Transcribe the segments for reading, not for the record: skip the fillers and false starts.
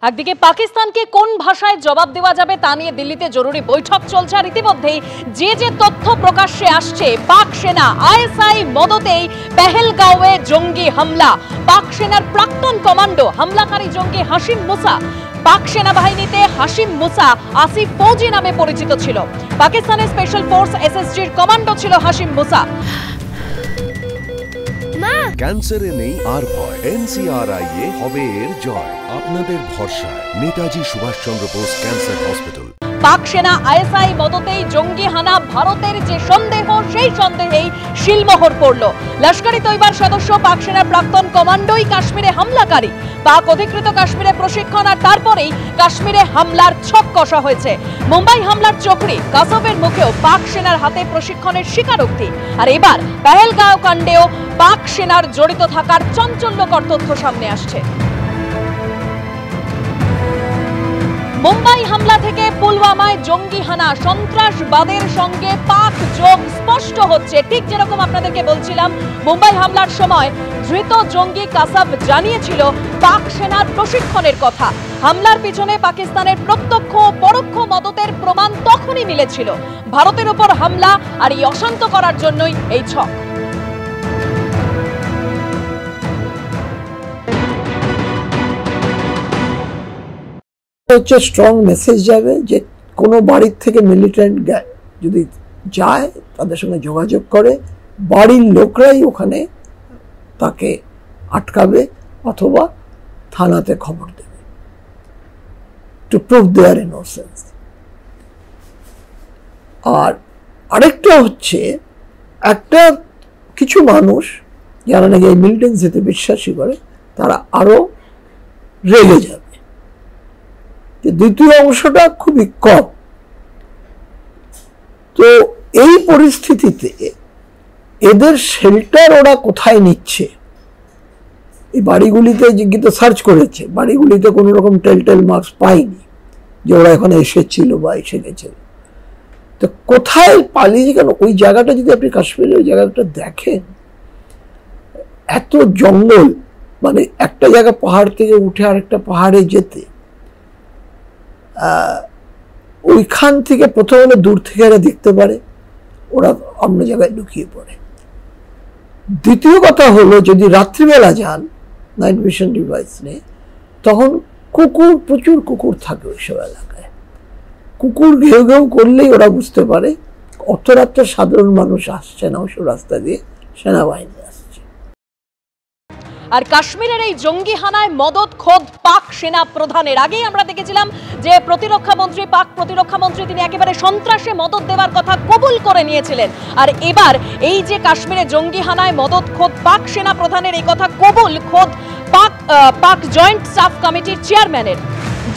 একদিকে পাকিস্তানকে কোন ভাষায় জবাব দেওয়া যাবে তা নিয়ে দিল্লিতে জরুরি বৈঠক চলছে। আর ইতিমধ্যেই যে তথ্য প্রকাশ্যে আসছে, পাক সেনা আইএসআই মদতেই পেহেলগাঁওয়ে জঙ্গি হামলা। পাক সেনার প্রাক্তন কমান্ডো হামলাকারী জঙ্গি হাশিম মুসা। পাক সেনাবাহিনীতে হাশিম মুসা আসিফ ফৌজি নামে পরিচিত ছিল। পাকিস্তানের স্পেশাল ফোর্স এসএসজির কমান্ডো ছিল হাশিম মুসা। ক্যান্সারে নেই আর ভয়, এনসিআরআই হবে এর জয়। আপনাদের ভরসা নেতাজি সুভাষচন্দ্র বোস ক্যান্সার হসপিটাল। পাক সেনা আইএসআই মদতেই জঙ্গি হানা, ভারতের যে সন্দেহ সেই সন্দেহেই শিলমোহর পড়ল। লস্করি তৈবার সদস্য পাক সেনার প্রাক্তন কমান্ডোই কাশ্মীরে হামলাকারী। পাক অধিকৃত কাশ্মীরে প্রশিক্ষণ আর তারপরেই কাশ্মীরে হামলার ছক কষা হয়েছে। মুম্বাই হামলার চক্রী কাসবের মুখেও পাক সেনার হাতে প্রশিক্ষণের স্বীকারোক্তি। আর এবার পেহেলগাঁও কাণ্ডেও পাক সেনার জড়িত থাকার চাঞ্চল্যকর তথ্য সামনে আসছে। মুম্বাই হামলা থেকে পুলওয়ামায় জঙ্গি হানা, সন্ত্রাসবাদের সঙ্গে পাক যোগ স্পষ্ট হচ্ছে। ঠিক যেরকম আপনাদেরকে বলছিলাম, মুম্বাই হামলার সময় ধৃত জঙ্গি কাসাব জানিয়েছিল পাক সেনার প্রশিক্ষণের কথা। হামলার পিছনে পাকিস্তানের প্রত্যক্ষ ও পরোক্ষ মদতের প্রমাণ তখনই মিলেছিল। ভারতের উপর হামলা আর এই অশান্ত করার জন্যই এই ছক। হচ্ছে স্ট্রং মেসেজ যাবে যে কোনো বাড়ির থেকে মিলিটেন্ট যদি যায় তাদের সঙ্গে যোগাযোগ করে, বাড়ির লোকরাই ওখানে তাকে আটকাবে অথবা থানাতে খবর দেবে টু প্রুভ দেয়ার ইনোসেন্স। আর আরেকটা হচ্ছে, একটা কিছু মানুষ যারা নাকি এই মিলিটেন্সিতে বিশ্বাসী করে তারা আরো রেগে যাবে। দ্বিতীয় অংশটা খুবই কম। তো এই পরিস্থিতিতে এদের শেল্টার ওরা কোথায় নিচ্ছে? এই বাড়িগুলিতে কিন্তু সার্চ করেছে, বাড়িগুলিতে কোনো রকম টেল মার্কস পাইনি যে ওরা এখানে এসেছিল বা এসে গেছে। তো কোথায় পালিয়েছে? কেন ওই জায়গাটা যদি আপনি কাশ্মীরের ওই জায়গাটা দেখেন, এত জঙ্গল, মানে একটা জায়গা পাহাড় থেকে উঠে আরেকটা পাহাড়ে যেতে ওইখান থেকে প্রথম হলে দূর থেকে এরা দেখতে পারে, ওরা অন্য জায়গায় লুকিয়ে পড়ে। দ্বিতীয় কথা হলো, যদি রাত্রিবেলা যান নাইট ভিশন ডিভাইস নিয়ে, তখন কুকুর, প্রচুর কুকুর থাকে ওইসব এলাকায়। কুকুর ঘেউ ঘেউ করলেই ওরা বুঝতে পারে অর্থরাত্রে সাধারণ মানুষ আসছে না, ওইসব রাস্তা দিয়ে সেনাবাহিনী আসছে। আর কাশ্মীরের এই জঙ্গি হানায় মদত খোদ পাক সেনা প্রধানের। আগেই আমরা দেখেছিলাম যে পাক প্রতিরক্ষা মন্ত্রী তিনি একেবারে সন্ত্রাসে মদত দেওয়ার কথা কবুল করে নিয়েছিলেন। আর এবার এই যে কাশ্মীরে জঙ্গি হানায় মদত খোদ পাক সেনা প্রধানের, এই কথা কবুল খোদ পাক জয়েন্ট স্টাফ কমিটির চেয়ারম্যানের।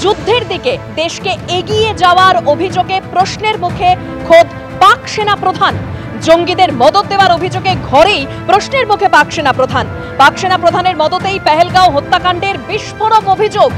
যুদ্ধের দিকে দেশকে এগিয়ে যাওয়ার অভিযোগে প্রশ্নের মুখে খোদ পাক সেনা প্রধান। জঙ্গিদের মদত দেওয়ার অভিযোগে ঘরেই প্রশ্নের মুখে পাক সেনা প্রধান। পাক সেনা প্রধানের মদতেই পেহেলগাঁও হত্যাকাণ্ডের বিস্ফোরক অভিযোগ।